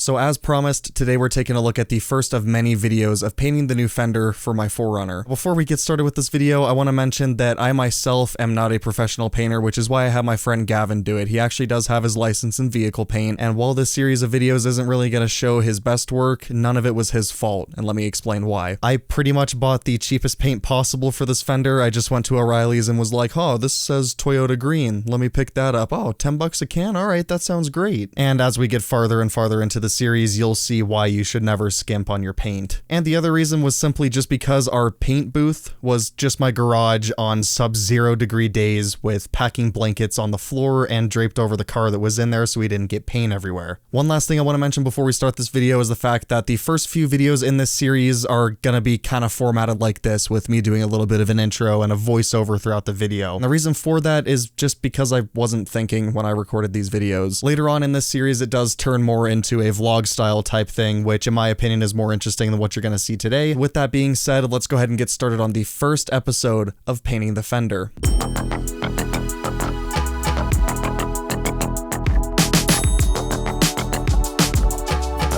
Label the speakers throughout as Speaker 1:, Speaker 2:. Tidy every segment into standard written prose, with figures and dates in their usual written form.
Speaker 1: So as promised, today we're taking a look at the first of many videos of painting the new Fender for my 4Runner. Before we get started with this video, I want to mention that I myself am not a professional painter, which is why I have my friend Gavin do it. He actually does have his license in vehicle paint, and while this series of videos isn't really going to show his best work, none of it was his fault, and let me explain why. I pretty much bought the cheapest paint possible for this Fender. I just went to O'Reilly's and was like, oh, this says Toyota green, let me pick that up. Oh, 10 bucks a can? Alright, that sounds great. And as we get farther and farther into the series, you'll see why you should never skimp on your paint. And the other reason was simply just because our paint booth was just my garage on sub-0 degree days with packing blankets on the floor and draped over the car that was in there so we didn't get paint everywhere. One last thing I want to mention before we start this video is the fact that the first few videos in this series are gonna be kind of formatted like this, with me doing a little bit of an intro and a voiceover throughout the video. And the reason for that is just because I wasn't thinking when I recorded these videos. Later on in this series, it does turn more into a vlog style type thing, which in my opinion is more interesting than what you're gonna see today. With that being said, let's go ahead and get started on the first episode of painting the Fender.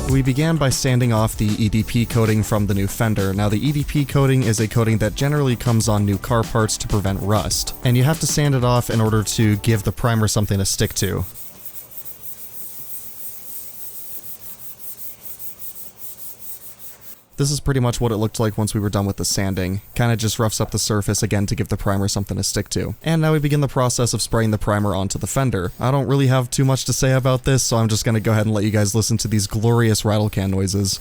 Speaker 1: We began by sanding off the EDP coating from the new Fender. Now the EDP coating is a coating that generally comes on new car parts to prevent rust, and you have to sand it off in order to give the primer something to stick to. This is pretty much what it looked like once we were done with the sanding. Kinda just roughs up the surface again to give the primer something to stick to. And now we begin the process of spraying the primer onto the Fender. I don't really have too much to say about this, so I'm just gonna go ahead and let you guys listen to these glorious Rattle-Can noises.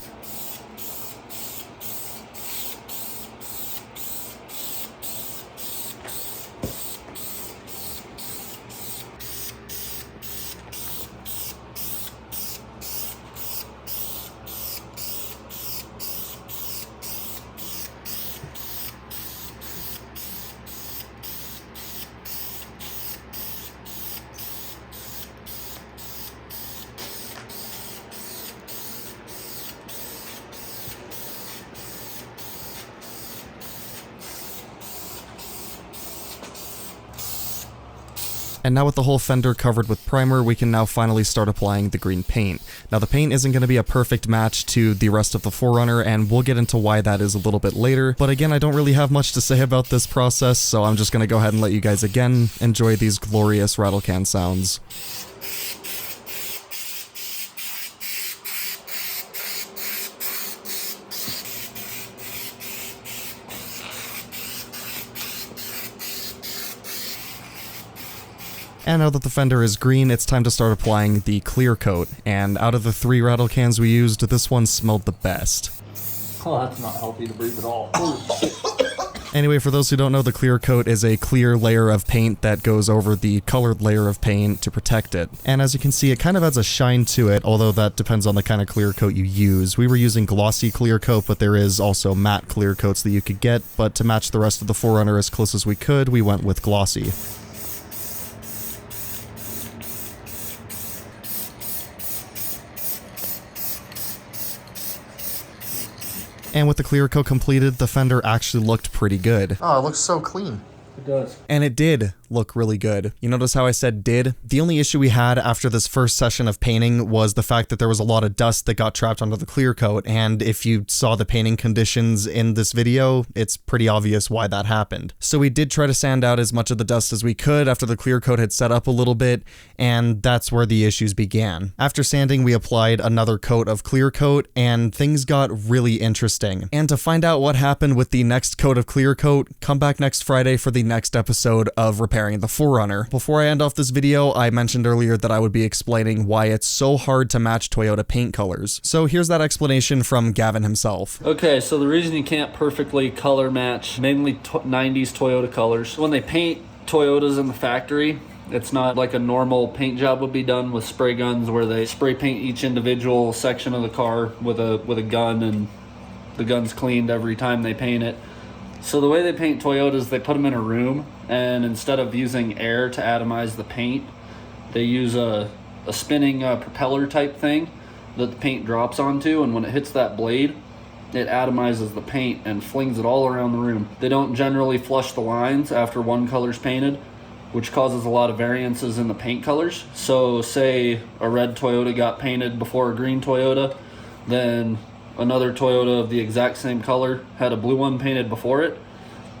Speaker 1: And now with the whole Fender covered with primer, we can now finally start applying the green paint. Now the paint isn't going to be a perfect match to the rest of the 4Runner, and we'll get into why that is a little bit later, but again, I don't really have much to say about this process, so I'm just going to go ahead and let you guys again enjoy these glorious Rattle-Can sounds. And now that the Fender is green, it's time to start applying the clear coat, and out of the 3 Rattle-Cans we used, this one smelled the best.
Speaker 2: Oh, that's not healthy to breathe at all.
Speaker 1: Anyway, for those who don't know, the clear coat is a clear layer of paint that goes over the colored layer of paint to protect it. And as you can see, it kind of adds a shine to it, although that depends on the kind of clear coat you use. We were using glossy clear coat, but there is also matte clear coats that you could get, but to match the rest of the 4Runner as close as we could, we went with glossy. And with the clear coat completed, the Fender actually looked pretty good. Oh, it looks so clean.
Speaker 2: It does.
Speaker 1: And it did look really good. You notice how I said did? The only issue we had after this first session of painting was the fact that there was a lot of dust that got trapped under the clear coat, and if you saw the painting conditions in this video, it's pretty obvious why that happened. So we did try to sand out as much of the dust as we could after the clear coat had set up a little bit, and that's where the issues began. After sanding, we applied another coat of clear coat, and things got really interesting. And to find out what happened with the next coat of clear coat, come back next Friday for the next episode of Repairing the 4Runner. Before I end off this video, I mentioned earlier that I would be explaining why it's so hard to match Toyota paint colors. So here's that explanation from Gavin himself.
Speaker 2: Okay, so the reason you can't perfectly color match mainly 90s Toyota colors, when they paint Toyotas in the factory, it's not like a normal paint job would be done with spray guns where they spray paint each individual section of the car with a gun, and the gun's cleaned every time they paint it. So the way they paint Toyotas, they put them in a room, and instead of using air to atomize the paint, they use a spinning propeller type thing that the paint drops onto, and when it hits that blade, it atomizes the paint and flings it all around the room. They don't generally flush the lines after one color's painted. which causes a lot of variances in the paint colors. So say a red Toyota got painted before a green Toyota, then another Toyota of the exact same color had a blue one painted before it.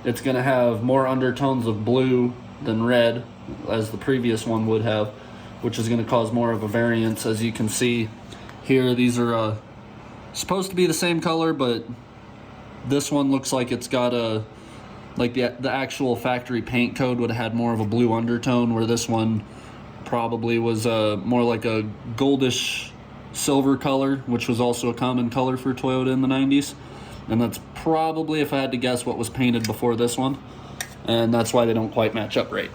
Speaker 2: It's going to have more undertones of blue than red, as the previous one would have, which is going to cause more of a variance. As you can see here, these are supposed to be the same color, but this one looks like it's got a, like the actual factory paint code would have had more of a blue undertone, where this one probably was more like a goldish silver color, which was also a common color for Toyota in the 90s. And that's probably, if I had to guess, what was painted before this one. And that's why they don't quite match up right.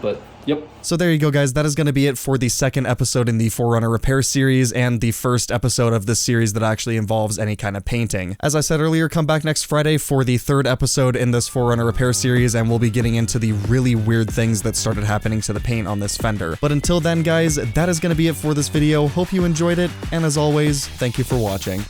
Speaker 2: But yep.
Speaker 1: So there you go, guys. That is going to be it for the second episode in the 4Runner repair series and the first episode of this series that actually involves any kind of painting. As I said earlier, come back next Friday for the third episode in this 4Runner repair series, and we'll be getting into the really weird things that started happening to the paint on this Fender. But until then, guys, that is going to be it for this video. Hope you enjoyed it, and as always, thank you for watching.